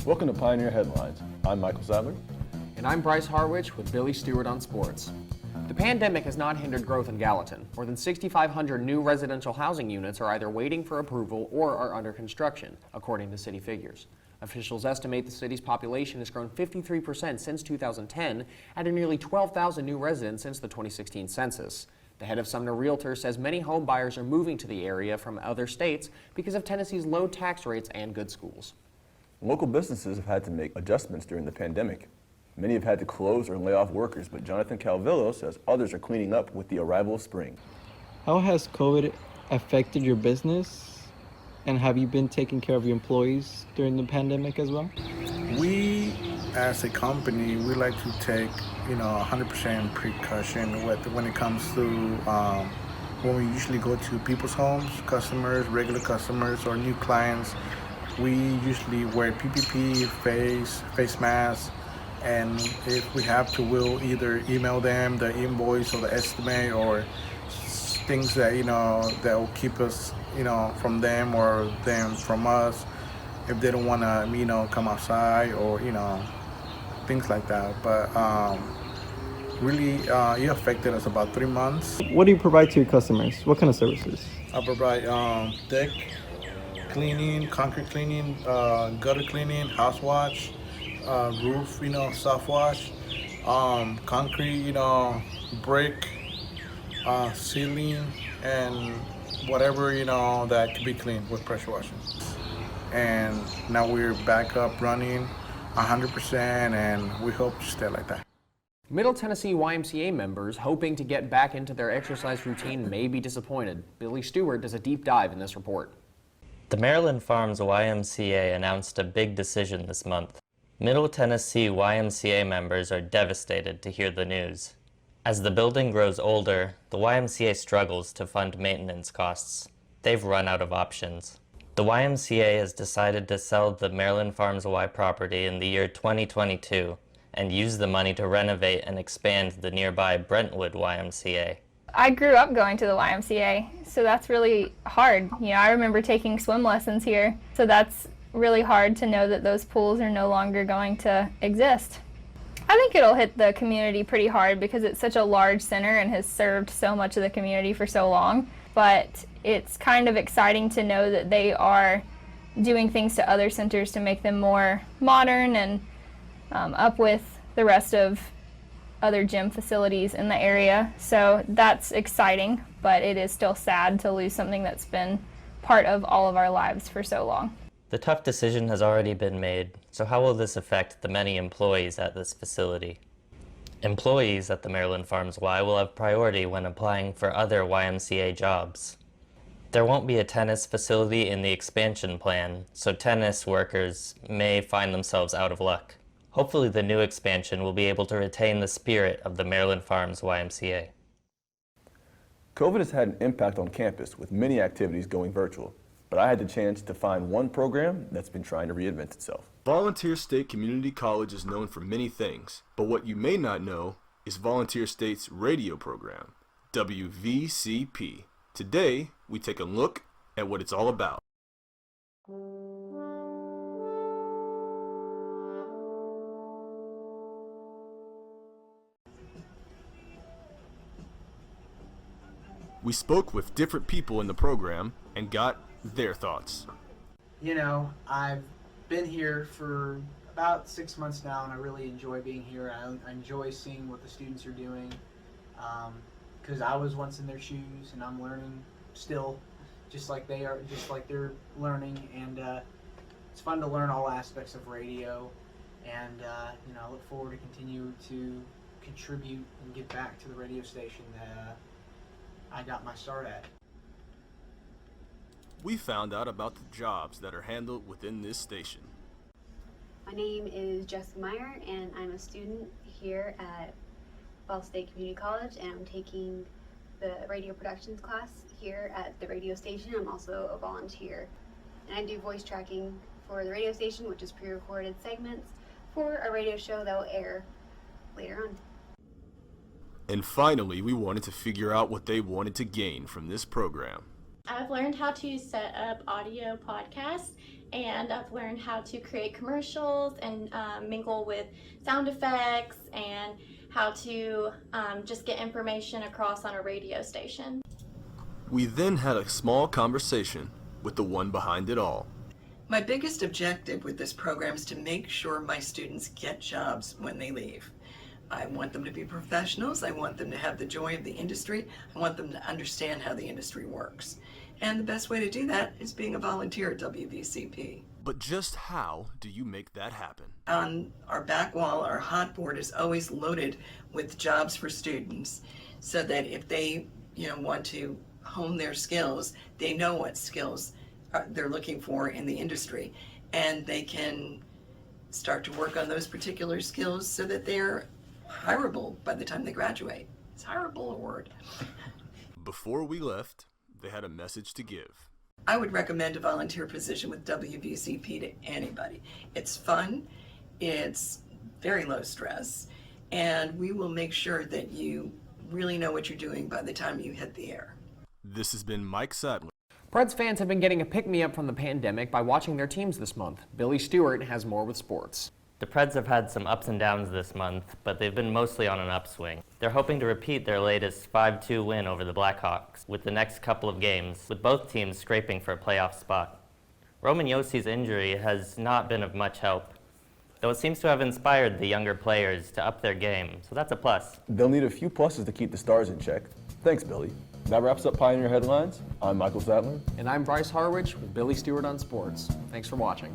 Welcome to Pioneer Headlines. I'm Michael Sadler. And I'm Bryce Harwich with Billy Stewart on sports. The pandemic has not hindered growth in Gallatin. More than 6,500 new residential housing units are either waiting for approval or are under construction, according to city figures. Officials estimate the city's population has grown 53% since 2010, adding nearly 12,000 new residents since the 2016 census. The head of Sumner Realtor says many home buyers are moving to the area from other states because of Tennessee's low tax rates and good schools. Local businesses have had to make adjustments during the pandemic. Many have had to close or lay off workers, but Jonathan Calvillo says others are cleaning up with the arrival of spring. How has COVID affected your business? And have you been taking care of your employees during the pandemic as well? We, as a company, we like to take, 100% precaution when it comes to when we usually go to people's homes, customers, regular customers, or new clients. We usually wear PPE, face masks, and if we have to, we'll either email them the invoice or the estimate or things that, that will keep us, from them or them from us if they don't want to, come outside or, things like that. But really, it affected us about 3 months. What do you provide to your customers? What kind of services? I provide deck cleaning, concrete cleaning, gutter cleaning, house wash, roof, soft wash, concrete, brick, ceiling, and whatever, that can be cleaned with pressure washing. And now we're back up running 100%, and we hope to stay like that. Middle Tennessee YMCA members hoping to get back into their exercise routine may be disappointed. Billy Stewart does a deep dive in this report. The Maryland Farms YMCA announced a big decision this month. Middle Tennessee YMCA members are devastated to hear the news. As the building grows older, the YMCA struggles to fund maintenance costs. They've run out of options. The YMCA has decided to sell the Maryland Farms Y property in the year 2022 and use the money to renovate and expand the nearby Brentwood YMCA. I grew up going to the YMCA, so that's really hard. I remember taking swim lessons here, so that's really hard to know that those pools are no longer going to exist. I think it'll hit the community pretty hard because it's such a large center and has served so much of the community for so long, but it's kind of exciting to know that they are doing things to other centers to make them more modern and up with the rest of other gym facilities in the area. So that's exciting, but it is still sad to lose something that's been part of all of our lives for so long. The tough decision has already been made, so how will this affect the many employees at this facility? Employees at the Maryland Farms Y will have priority when applying for other YMCA jobs. There won't be a tennis facility in the expansion plan, so tennis workers may find themselves out of luck. Hopefully the new expansion will be able to retain the spirit of the Maryland Farms YMCA. COVID has had an impact on campus with many activities going virtual, but I had the chance to find one program that's been trying to reinvent itself. Volunteer State Community College is known for many things, but what you may not know is Volunteer State's radio program, WVCP. Today, we take a look at what it's all about. We spoke with different people in the program and got their thoughts. I've been here for about 6 months now, and I really enjoy being here. I enjoy seeing what the students are doing, because I was once in their shoes, and I'm learning still, just like they are, just like they're learning, and it's fun to learn all aspects of radio, and I look forward to continue to contribute and give back to the radio station that I got my start at. We found out about the jobs that are handled within this station. My name is Jessica Meyer, and I'm a student here at Ball State Community College, and I'm taking the radio productions class here at the radio station. I'm also a volunteer, and I do voice tracking for the radio station, which is pre-recorded segments for a radio show that will air later on. And finally, we wanted to figure out what they wanted to gain from this program. I've learned how to set up audio podcasts and I've learned how to create commercials and mingle with sound effects and how to just get information across on a radio station. We then had a small conversation with the one behind it all. My biggest objective with this program is to make sure my students get jobs when they leave. I want them to be professionals. I want them to have the joy of the industry. I want them to understand how the industry works. And the best way to do that is being a volunteer at WVCP. But just how do you make that happen? On our back wall, our hot board is always loaded with jobs for students so that if they want to hone their skills, they know what skills they're looking for in the industry, and they can start to work on those particular skills so that they're hireable by the time they graduate. Is hireable a word? Before we left, they had a message to give. I would recommend a volunteer position with WVCP to anybody. It's fun, it's very low stress, and we will make sure that you really know what you're doing by the time you hit the air. This has been Mike Sadler. Preds fans have been getting a pick-me-up from the pandemic by watching their teams this month. Billy Stewart has more with sports. The Preds have had some ups and downs this month, but they've been mostly on an upswing. They're hoping to repeat their latest 5-2 win over the Blackhawks with the next couple of games, with both teams scraping for a playoff spot. Roman Yossi's injury has not been of much help, though it seems to have inspired the younger players to up their game, so that's a plus. They'll need a few pluses to keep the Stars in check. Thanks, Billy. That wraps up Pioneer Headlines. I'm Michael Sadler. And I'm Bryce Harwich with Billy Stewart on Sports. Thanks for watching.